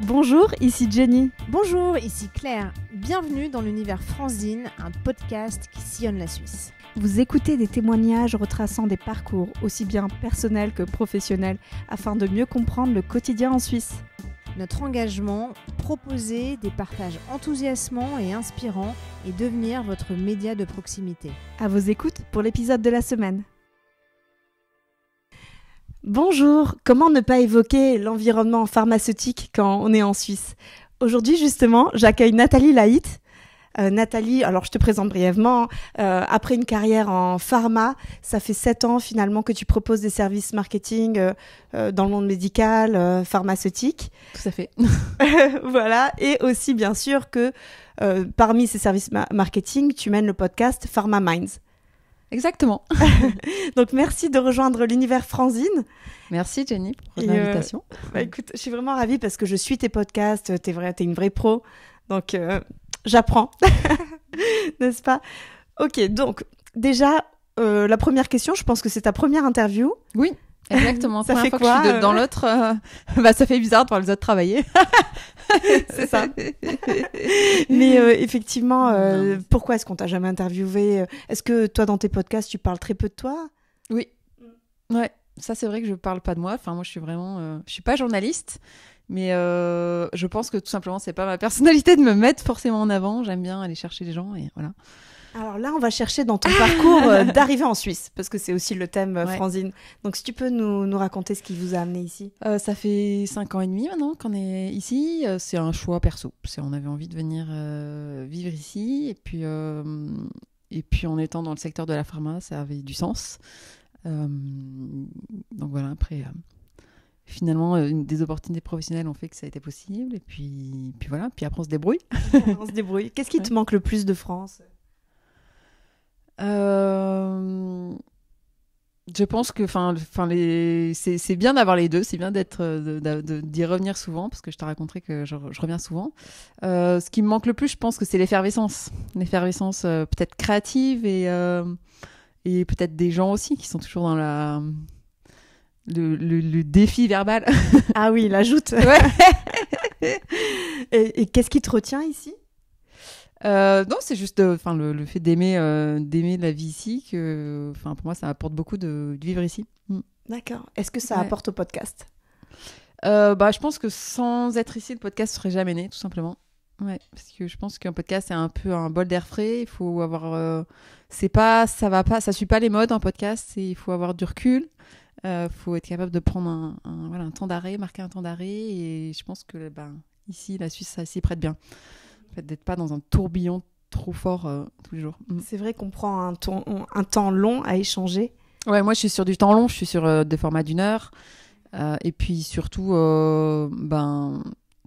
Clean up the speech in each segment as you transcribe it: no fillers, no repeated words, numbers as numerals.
Bonjour, ici Jenny. Bonjour, ici Claire. Bienvenue dans l'univers Franzine, un podcast qui sillonne la Suisse. Vous écoutez des témoignages retraçant des parcours aussi bien personnels que professionnels afin de mieux comprendre le quotidien en Suisse. Notre engagement, proposer des partages enthousiasmants et inspirants et devenir votre média de proximité. À vos écoutes pour l'épisode de la semaine. Bonjour, comment ne pas évoquer l'environnement pharmaceutique quand on est en Suisse ? Aujourd'hui justement, j'accueille Nathalie Laït. Nathalie, alors je te présente brièvement, après une carrière en pharma, ça fait 7 ans finalement que tu proposes des services marketing dans le monde médical, pharmaceutique. Tout à fait. Voilà, et aussi bien sûr que parmi ces services marketing, tu mènes le podcast Pharma Minds. Exactement. Donc merci de rejoindre l'univers Franzine. Merci Jenny pour l'invitation. Écoute, je suis vraiment ravie parce que je suis tes podcasts, t'es une vraie pro, donc j'apprends, n'est-ce pas ? Ok, donc déjà, la première question, je pense que c'est ta première interview. Oui, exactement. Ça fait fois quoi que je suis dans l'autre, ça fait bizarre de voir les autres travailler. C'est ça. Mais effectivement, pourquoi est-ce qu'on t'a jamais interviewé ? Est-ce que toi, dans tes podcasts, tu parles très peu de toi ? Oui. Ouais, ça c'est vrai que je parle pas de moi. Enfin, moi, je suis vraiment, je suis pas journaliste, mais je pense que tout simplement, c'est pas ma personnalité de me mettre forcément en avant. J'aime bien aller chercher les gens et voilà. Alors là, on va chercher dans ton parcours d'arrivée en Suisse, parce que c'est aussi le thème, Franzine. Donc, si tu peux nous raconter ce qui vous a amené ici. Ça fait 5 ans et demi maintenant qu'on est ici. C'est un choix perso. On avait envie de venir vivre ici. Et puis, en étant dans le secteur de la pharma, ça avait du sens. Donc voilà, après... Finalement, des opportunités professionnelles ont fait que ça a été possible. Et puis voilà. Puis après, on se débrouille. On se débrouille. Qu'est-ce qui te manque le plus de France ? Je pense que c'est bien d'avoir les deux, c'est bien d'y revenir souvent, parce que je t'ai raconté que je reviens souvent. Ce qui me manque le plus, je pense que c'est l'effervescence peut-être créative et peut-être des gens aussi qui sont toujours dans le défi verbal. Ah oui, l'ajoute. Ouais. Et qu'est-ce qui te retient ici ? Non, c'est juste le fait d'aimer la vie ici, que pour moi ça apporte beaucoup de vivre ici. D'accord. Est-ce que ça apporte au podcast ? Je pense que sans être ici, le podcast serait jamais né, tout simplement. Ouais, parce que je pense qu'un podcast c'est un peu un bol d'air frais. Il faut avoir, ça suit pas les modes un podcast. Il faut avoir du recul. Faut être capable de prendre un temps d'arrêt, marquer un temps d'arrêt. Et je pense que ici, la Suisse, ça s'y prête bien. D'être pas dans un tourbillon trop fort tous les jours. C'est vrai qu'on prend un temps long à échanger. Ouais, moi je suis sur du temps long, je suis sur des formats d'1 heure. Et puis surtout,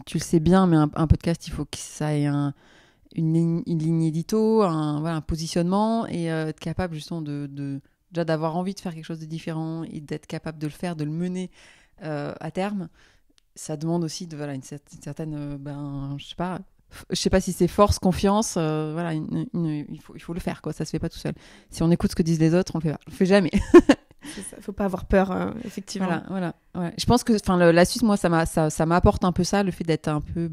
tu le sais bien, mais un podcast, il faut que ça ait une ligne édito, un positionnement, et être capable justement déjà d'avoir envie de faire quelque chose de différent et d'être capable de le faire, de le mener à terme. Ça demande aussi une certaine, je sais pas si c'est force, confiance, il faut le faire, quoi. Ça se fait pas tout seul. Si on écoute ce que disent les autres, on le fait jamais. C'est ça, faut pas avoir peur, effectivement. Voilà. Ouais. Je pense que la Suisse, moi, ça m'apporte un peu ça, le fait d'être un peu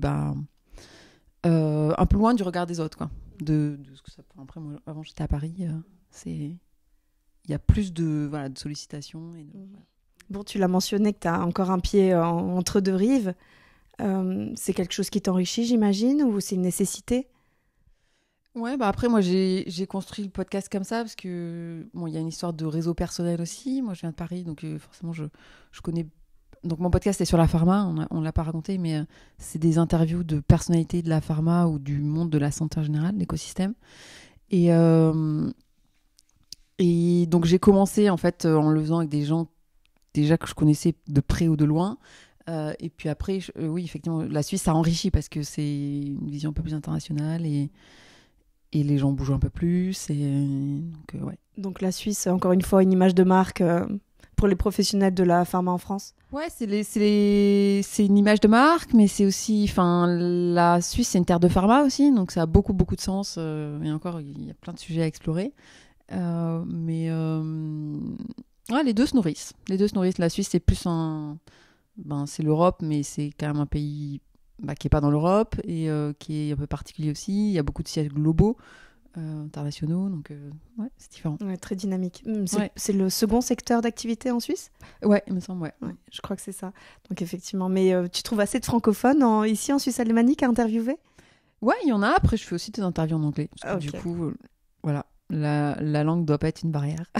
loin du regard des autres, quoi. De ce que ça. Après, moi, avant j'étais à Paris, il y a plus de sollicitations. Bon, tu l'as mentionné que tu as encore un pied entre deux rives. C'est quelque chose qui t'enrichit, j'imagine, ou c'est une nécessité ? Ouais, après, moi, j'ai construit le podcast comme ça, parce que, il y a une histoire de réseau personnel aussi. Moi, je viens de Paris, donc forcément, je connais... Donc, mon podcast est sur la pharma, on l'a pas raconté, mais c'est des interviews de personnalités de la pharma ou du monde de la santé en général, l'écosystème. Et donc, j'ai commencé, en fait, en le faisant avec des gens déjà que je connaissais de près ou de loin. Et puis après, oui, effectivement, la Suisse, ça enrichit parce que c'est une vision un peu plus internationale et les gens bougent un peu plus. Donc la Suisse, encore une fois, une image de marque pour les professionnels de la pharma en France. Ouais, c'est une image de marque, mais c'est aussi, la Suisse, c'est une terre de pharma aussi, donc ça a beaucoup, beaucoup de sens. Et encore, il y a plein de sujets à explorer. Les deux se nourrissent. La Suisse, c'est plus c'est l'Europe, mais c'est quand même un pays qui est pas dans l'Europe et qui est un peu particulier aussi. Il y a beaucoup de sièges globaux, internationaux, donc ouais, c'est différent. Ouais, très dynamique. Ouais. C'est le second secteur d'activité en Suisse? Ouais, il me semble, ouais. Ouais, je crois que c'est ça. Donc effectivement, mais tu trouves assez de francophones ici en Suisse alémanique à interviewer? Ouais, il y en a. Après, je fais aussi des interviews en anglais. Parce que Ok. du coup, voilà, la langue doit pas être une barrière.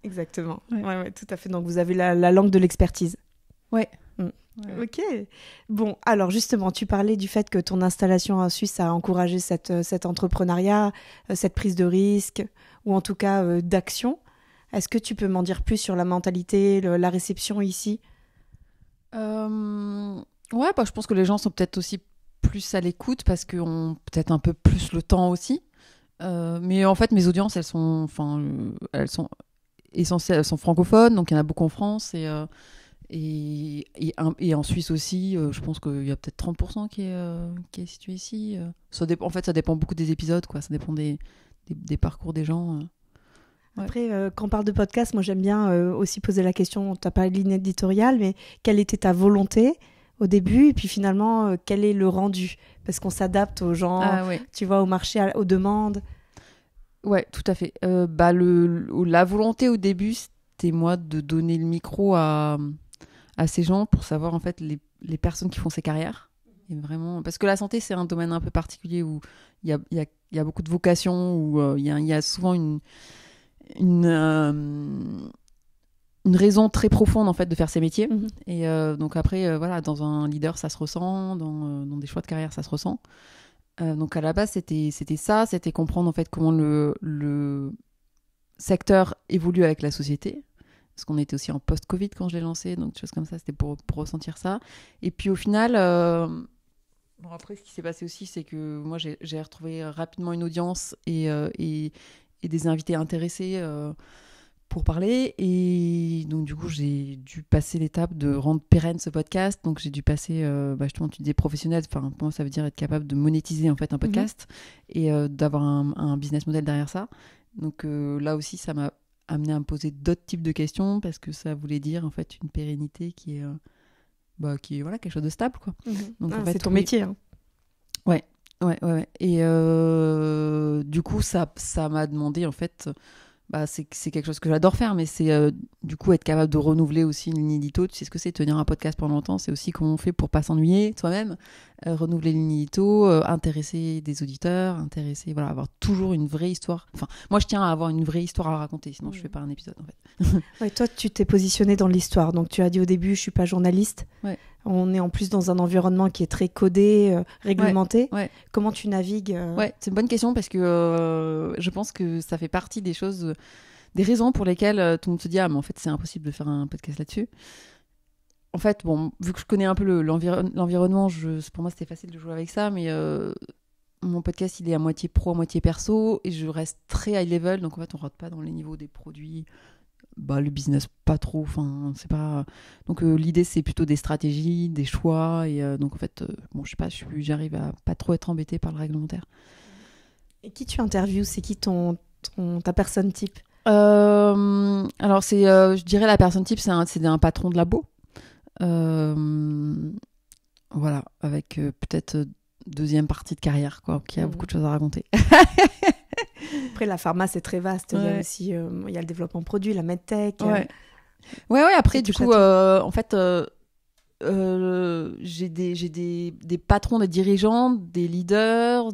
Exactement. Ouais. Ouais, tout à fait. Donc vous avez la langue de l'expertise. Ouais. Mm. Ouais. Ok. Bon, alors justement, tu parlais du fait que ton installation en Suisse a encouragé cet entrepreneuriat, cette prise de risque, ou en tout cas d'action. Est-ce que tu peux m'en dire plus sur la mentalité, la réception ici? Ouais, je pense que les gens sont peut-être aussi plus à l'écoute parce qu'ils ont peut-être un peu plus le temps aussi. Mais en fait, mes audiences, elles sont essentielles, elles sont francophones, donc il y en a beaucoup en France et en Suisse aussi. Je pense qu'il y a peut-être 30% qui est situé ici. En fait, ça dépend beaucoup des épisodes, quoi. Ça dépend des parcours des gens. Ouais. Après, quand on parle de podcast, moi j'aime bien aussi poser la question, tu as parlé de ligne éditoriale, mais quelle était ta volonté au début et puis finalement, quel est le rendu? Parce qu'on s'adapte aux gens, Ouais. tu vois, au marché, aux demandes. Ouais, tout à fait. La volonté au début, c'était moi de donner le micro à ces gens pour savoir en fait les personnes qui font ces carrières. Et vraiment, parce que la santé, c'est un domaine un peu particulier où il y a beaucoup de vocations, où il y a souvent une raison très profonde en fait de faire ces métiers. Mhm. Et donc après, voilà, dans un leader, ça se ressent, dans des choix de carrière, ça se ressent. Donc à la base, c'était comprendre en fait comment le secteur évolue avec la société. Parce qu'on était aussi en post-Covid quand je l'ai lancé, donc des choses comme ça, c'était pour ressentir ça. Et puis au final, après ce qui s'est passé aussi, c'est que moi j'ai retrouvé rapidement une audience et des invités intéressés pour parler. Et donc du coup, j'ai dû passer l'étape de rendre pérenne ce podcast. Donc j'ai dû passer, justement, tu disais professionnel. Enfin, pour moi, ça veut dire être capable de monétiser en fait un podcast et d'avoir un business model derrière ça. Donc là aussi, ça m'a amené à me poser d'autres types de questions parce que ça voulait dire en fait une pérennité qui est voilà, quelque chose de stable, quoi. Donc, en fait, c'est ton métier. Hein. Ouais. Et du coup, ça m'a demandé en fait. C'est quelque chose que j'adore faire, mais c'est du coup être capable de renouveler aussi une ligne édito. Tu sais ce que c'est, tenir un podcast pendant longtemps, c'est aussi comment on fait pour pas s'ennuyer soi-même, renouveler une ligne édito, intéresser des auditeurs, voilà, avoir toujours une vraie histoire. Enfin, moi je tiens à avoir une vraie histoire à raconter, sinon je fais pas un épisode en fait. Ouais, toi, tu t'es positionné dans l'histoire, donc tu as dit au début, je suis pas journaliste. Ouais. On est en plus dans un environnement qui est très codé, réglementé. Ouais. Comment tu navigues Ouais, c'est une bonne question parce que je pense que ça fait partie des choses, des raisons pour lesquelles tout le monde se dit mais en fait c'est impossible de faire un podcast là-dessus. En fait, bon, vu que je connais un peu l'environnement, pour moi c'était facile de jouer avec ça, mais mon podcast il est à moitié pro, à moitié perso et je reste très high level, donc en fait on rentre pas dans les niveaux des produits. Le business pas trop, enfin c'est pas, donc l'idée c'est plutôt des stratégies, des choix et donc en fait je sais pas, j'arrive à pas trop être embêtée par le réglementaire. Et qui tu interviews? C'est qui ta personne type? Alors c'est je dirais la personne type, c'est un patron de labo, voilà, avec peut-être deuxième partie de carrière, quoi, qui a beaucoup de choses à raconter. Après, la pharma, c'est très vaste. Il y a aussi il y a le développement produit, la medtech. Ouais. Après, du coup, en fait, j'ai des patrons, des dirigeants, des leaders,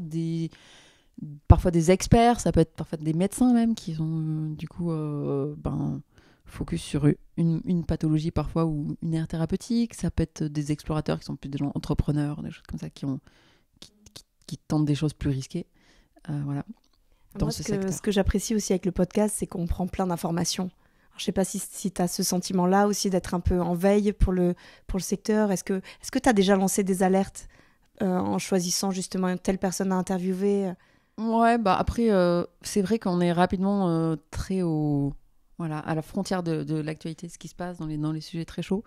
parfois des experts. Ça peut être parfois des médecins même qui sont, du coup, focus sur une pathologie parfois ou une aire thérapeutique. Ça peut être des explorateurs qui sont plus des gens entrepreneurs, des choses comme ça qui tentent des choses plus risquées. Voilà. Moi, ce que j'apprécie aussi avec le podcast, c'est qu'on prend plein d'informations. Alors, je ne sais pas si tu as ce sentiment-là aussi d'être un peu en veille pour le secteur. Est-ce que tu as déjà lancé des alertes en choisissant justement telle personne à interviewer? Ouais, après, c'est vrai qu'on est rapidement très à la frontière de l'actualité, ce qui se passe dans les sujets très chauds.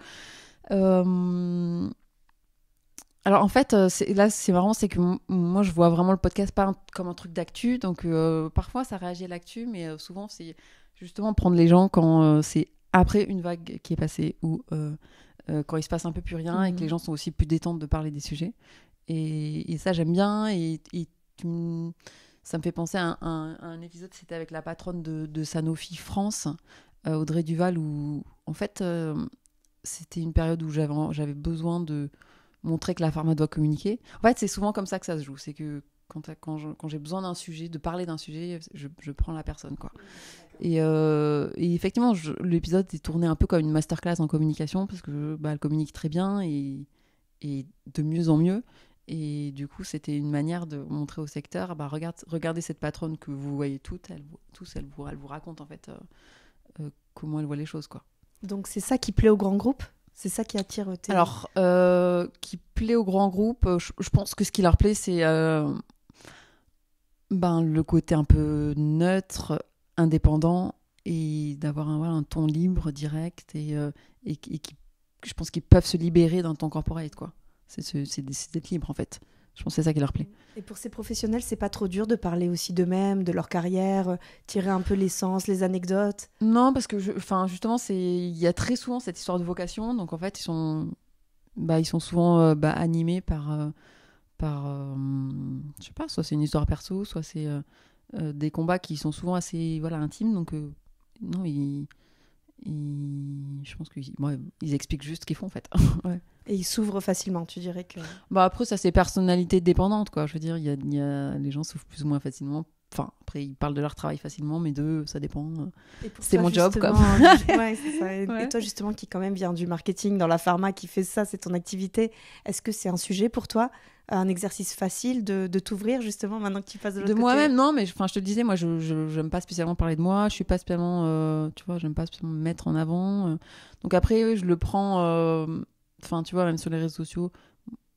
Alors en fait, c'est marrant, c'est que moi je vois vraiment le podcast pas comme un truc d'actu, donc parfois ça réagit à l'actu, mais souvent c'est justement prendre les gens quand c'est après une vague qui est passée ou quand il se passe un peu plus rien et que les gens sont aussi plus détentes de parler des sujets. Et ça, j'aime bien. Ça me fait penser à un épisode, c'était avec la patronne de Sanofi France, Audrey Duval, où en fait, c'était une période où j'avais besoin de montrer que la pharma doit communiquer. En fait, c'est souvent comme ça que ça se joue. C'est que quand j'ai besoin d'un sujet, de parler d'un sujet, je prends la personne, quoi. Et effectivement, l'épisode est tourné un peu comme une masterclass en communication, parce que elle communique très bien et de mieux en mieux. Et du coup, c'était une manière de montrer au secteur, regardez cette patronne que vous voyez elle vous raconte en fait comment elle voit les choses, quoi. Donc c'est ça qui plaît au grand groupe ? C'est ça qui attire tes... Alors, qui plaît au grand groupe, je pense que ce qui leur plaît, c'est le côté un peu neutre, indépendant, et d'avoir un ton libre, direct, et je pense qu'ils peuvent se libérer d'un ton corporate, quoi. C'est d'être libre, en fait. Je pense que c'est ça qui leur plaît. Et pour ces professionnels, c'est pas trop dur de parler aussi d'eux-mêmes, de leur carrière, tirer un peu l'essence, les anecdotes ? Non, parce que justement, il y a très souvent cette histoire de vocation. Donc en fait, ils sont souvent animés par je sais pas, soit c'est une histoire perso, soit c'est des combats qui sont souvent assez intimes. Donc non, je pense qu'ils expliquent juste ce qu'ils font, en fait. Ouais. Et ils s'ouvrent facilement, tu dirais que... Après, ça, c'est personnalité dépendante, quoi. Je veux dire, les gens s'ouvrent plus ou moins facilement. Enfin, après, ils parlent de leur travail facilement, mais d'eux, ça dépend. C'est mon job, quoi. Ouais, c'est ça. Et toi, justement, qui quand même vient du marketing dans la pharma, qui fait ça, c'est ton activité. Est-ce que c'est un sujet pour toi, un exercice facile de t'ouvrir, justement, maintenant que tu passes de l'autre côté ? De moi-même, non, mais je te le disais, moi, je n'aime pas spécialement parler de moi. Je suis pas spécialement, j'aime pas spécialement me mettre en avant. Donc après, je le prends... tu vois, même sur les réseaux sociaux,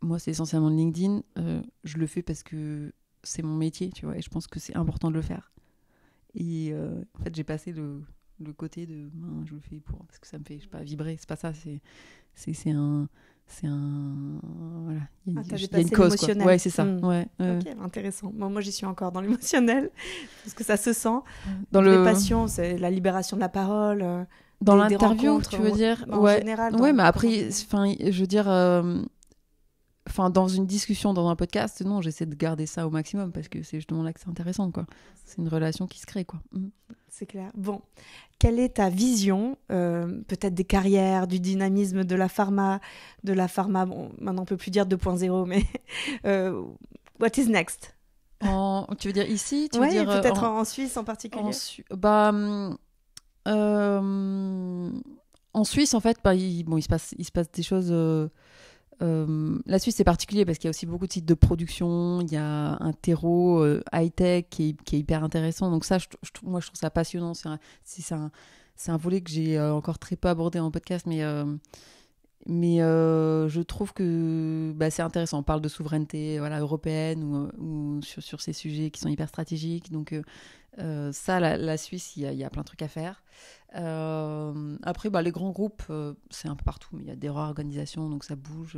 moi, c'est essentiellement LinkedIn. Je le fais parce que c'est mon métier, tu vois, et je pense que c'est important de le faire. Et en fait, j'ai passé le côté de je le fais parce que ça me fait, je sais pas, vibrer. C'est pas ça, c'est un voilà, il y a une cause, quoi. Ouais, c'est ça. Ouais. Ok, intéressant. Moi, j'y suis encore dans l'émotionnel parce que ça se sent. Dans les passions, c'est la libération de la parole. Dans l'interview, tu veux dire? En général. Ouais, mais après, je veux dire, dans une discussion, dans un podcast, non, j'essaie de garder ça au maximum parce que c'est justement là que c'est intéressant, quoi. C'est une relation qui se crée, quoi. C'est clair. Bon, quelle est ta vision, peut-être des carrières, du dynamisme de la pharma, bon, maintenant on peut plus dire 2.0, mais what is next? Tu veux dire ici? Oui, peut-être en Suisse en particulier. En Suisse, en fait, il se passe des choses. La Suisse, c'est particulier parce qu'il y a aussi beaucoup de sites de production. Il y a un terreau high-tech qui est hyper intéressant. Donc ça, moi, je trouve ça passionnant. C'est un volet que j'ai encore très peu abordé en podcast, mais je trouve que c'est intéressant. On parle de souveraineté européenne ou sur ces sujets qui sont hyper stratégiques. Donc ça, la Suisse, il y a plein de trucs à faire. Après, les grands groupes, c'est un peu partout, mais il y a des réorganisations, donc ça bouge.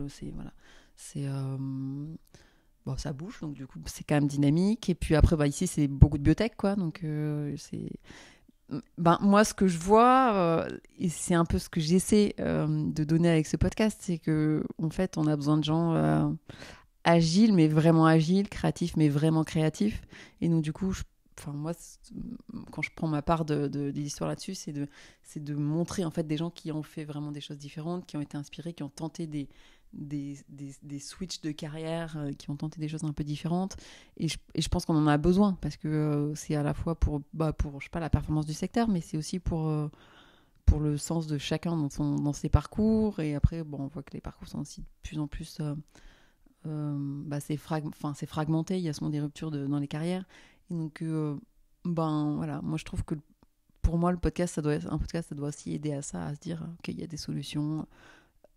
Ça bouge, donc du coup, c'est quand même dynamique. Et puis après, ici, c'est beaucoup de biotech, quoi. Donc moi, ce que je vois, et c'est un peu ce que j'essaie de donner avec ce podcast, c'est que en fait, on a besoin de gens agiles, mais vraiment agiles, créatifs, mais vraiment créatifs. Et donc, du coup, moi, quand je prends ma part des histoires là-dessus, c'est de montrer en fait des gens qui ont fait vraiment des choses différentes, qui ont été inspirés, qui ont tenté des switches de carrière, qui ont tenté des choses un peu différentes. Et je pense qu'on en a besoin parce que c'est à la fois pour je sais pas, la performance du secteur, mais c'est aussi pour le sens de chacun dans ses parcours. Et après, on voit que les parcours sont aussi de plus en plus c'est fragmenté. Il y a souvent des ruptures dans les carrières. Et donc, moi je trouve que pour moi, un podcast, ça doit aussi aider à ça, à se dire qu'il y a des solutions.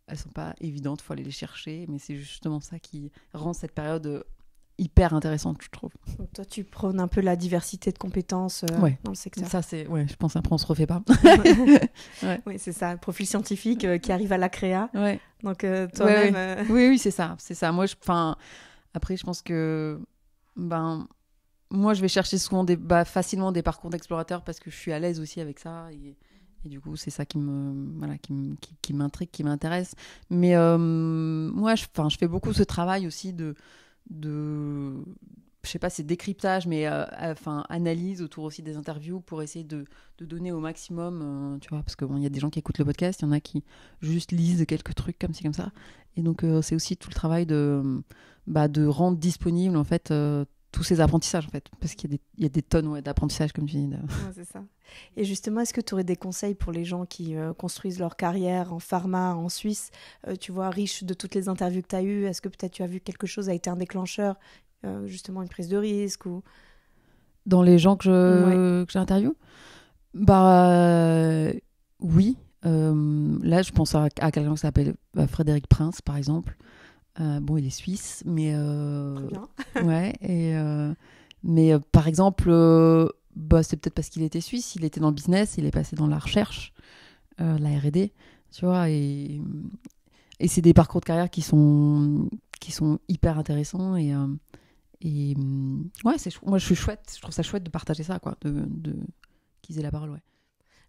Elles sont pas évidentes, il faut aller les chercher, mais c'est justement ça qui rend cette période hyper intéressante, je trouve. Donc toi, tu prônes un peu la diversité de compétences dans le secteur. Ça, je pense après, on se refait pas. Ouais. Oui, c'est ça, profil scientifique qui arrive à la créa. Ouais. Donc toi-même... Ouais. Oui, c'est ça. Moi, après, je pense que... moi, je vais chercher souvent facilement des parcours d'explorateurs parce que je suis à l'aise aussi avec ça. Et Et du coup, c'est ça qui m'intrigue, qui m'intéresse. Mais moi, je fais beaucoup ce travail aussi de je sais pas, c'est décryptage, mais analyse autour aussi des interviews pour essayer de donner au maximum, tu vois, parce que bon, y a des gens qui écoutent le podcast, il y en a qui juste lisent quelques trucs comme ci, comme ça. Et donc, c'est aussi tout le travail de rendre disponible, en fait, tous ces apprentissages, en fait, parce qu'il y a des tonnes d'apprentissages, comme tu dis. Ouais, c'est ça. Et justement, est-ce que tu aurais des conseils pour les gens qui construisent leur carrière en pharma en Suisse, tu vois, riche de toutes les interviews que tu as eues? Est-ce que peut-être tu as vu quelque chose a été un déclencheur, justement une prise de risque ou... Dans les gens que j'interviewe? Oui. Là, je pense à quelqu'un qui s'appelle Frédéric Prince, par exemple. Bon, il est suisse, mais... Très bien. Ouais, mais par exemple, c'est peut-être parce qu'il était suisse, il était dans le business, il est passé dans la recherche, la R&D, tu vois, et c'est des parcours de carrière qui sont hyper intéressants, et ouais, moi je trouve ça chouette de partager ça, quoi, qu'ils aient la parole, ouais.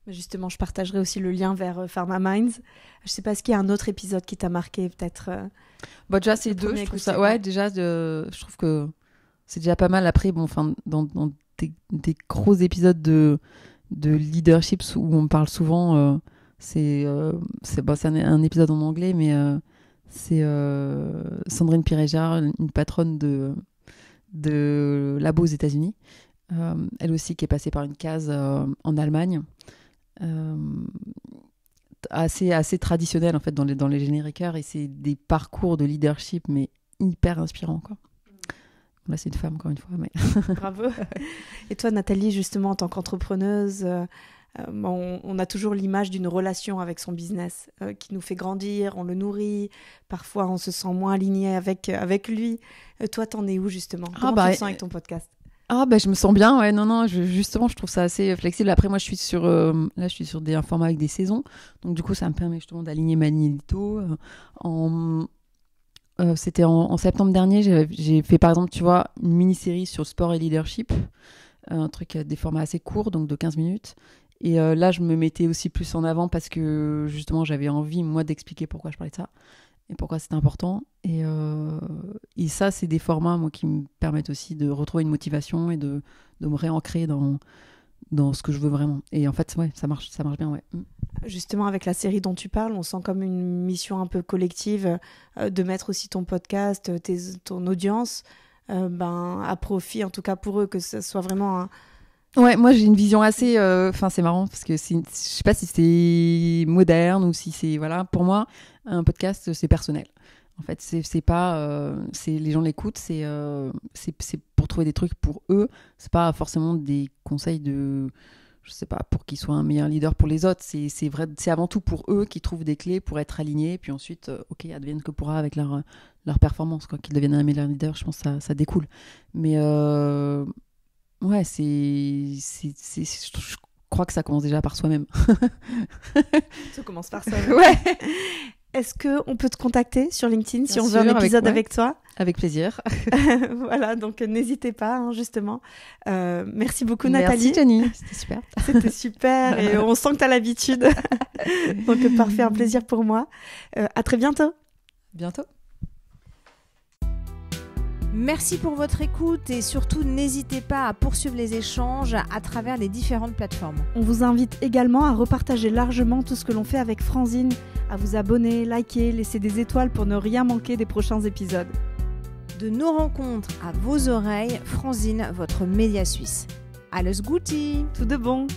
Justement, je partagerai aussi le lien vers Pharma Minds. Je sais pas, est-ce qu'il y a un autre épisode qui t'a marqué, peut-être déjà, c'est deux, je trouve ça. Ouais, déjà, je trouve que c'est déjà pas mal. Après, bon, dans des gros épisodes de leadership où on parle souvent, c'est un épisode en anglais, mais c'est Sandrine Piréjar, une patronne de labo aux États-Unis. Elle aussi qui est passée par une case en Allemagne. Assez traditionnel en fait dans les génériqueurs, et c'est des parcours de leadership mais hyper inspirants, quoi. Là c'est une femme encore une fois, mais bravo. Et toi Nathalie, justement en tant qu'entrepreneuse, on a toujours l'image d'une relation avec son business qui nous fait grandir, on le nourrit, parfois on se sent moins aligné avec lui. Toi t'en es où justement? Comment tu te sens avec ton podcast? Je me sens bien, ouais. Non, justement, je trouve ça assez flexible. Après, moi, je suis sur un format avec des saisons. Donc, du coup, ça me permet justement d'aligner ma ligne édito. C'était en septembre dernier, j'ai fait, par exemple, tu vois, une mini-série sur sport et leadership. Un truc, des formats assez courts, donc de 15 minutes. Et là, je me mettais aussi plus en avant parce que, justement, j'avais envie, moi, d'expliquer pourquoi je parlais de ça et pourquoi c'était important. Et ça, c'est des formats, moi, qui me permettent aussi de retrouver une motivation et de me réancrer dans ce que je veux vraiment. Et en fait, ouais, ça marche bien, ouais. Justement, avec la série dont tu parles, on sent comme une mission un peu collective de mettre aussi ton podcast, ton audience, à profit, en tout cas pour eux, que ce soit vraiment un... Ouais, moi j'ai une vision assez... c'est marrant parce que je sais pas si c'est moderne ou si c'est... Voilà, pour moi, un podcast, c'est personnel. En fait, c'est pas... les gens l'écoutent, c'est pour trouver des trucs pour eux. C'est pas forcément des conseils de... Je sais pas, pour qu'ils soient un meilleur leader pour les autres. C'est vrai, c'est avant tout pour eux qui trouvent des clés pour être alignés. Puis ensuite, advienne que pourra avec leur performance. Qu'ils deviennent un meilleur leader, je pense que ça découle. Mais... ouais, je crois que ça commence déjà par soi-même. Ça commence par soi-même. Ouais. Est-ce qu'on peut te contacter sur LinkedIn si on sûr, veut un épisode avec toi? Avec plaisir. Voilà, donc n'hésitez pas, justement. Merci beaucoup, Nathalie. Merci, Jenny. C'était super. C'était super et on sent que tu as l'habitude. Donc, parfait, un plaisir pour moi. À très bientôt. Bientôt. Merci pour votre écoute et surtout n'hésitez pas à poursuivre les échanges à travers les différentes plateformes. On vous invite également à repartager largement tout ce que l'on fait avec Franzine, à vous abonner, liker, laisser des étoiles pour ne rien manquer des prochains épisodes. De nos rencontres à vos oreilles, Franzine, votre média suisse. Alles Gute! Tout de bon!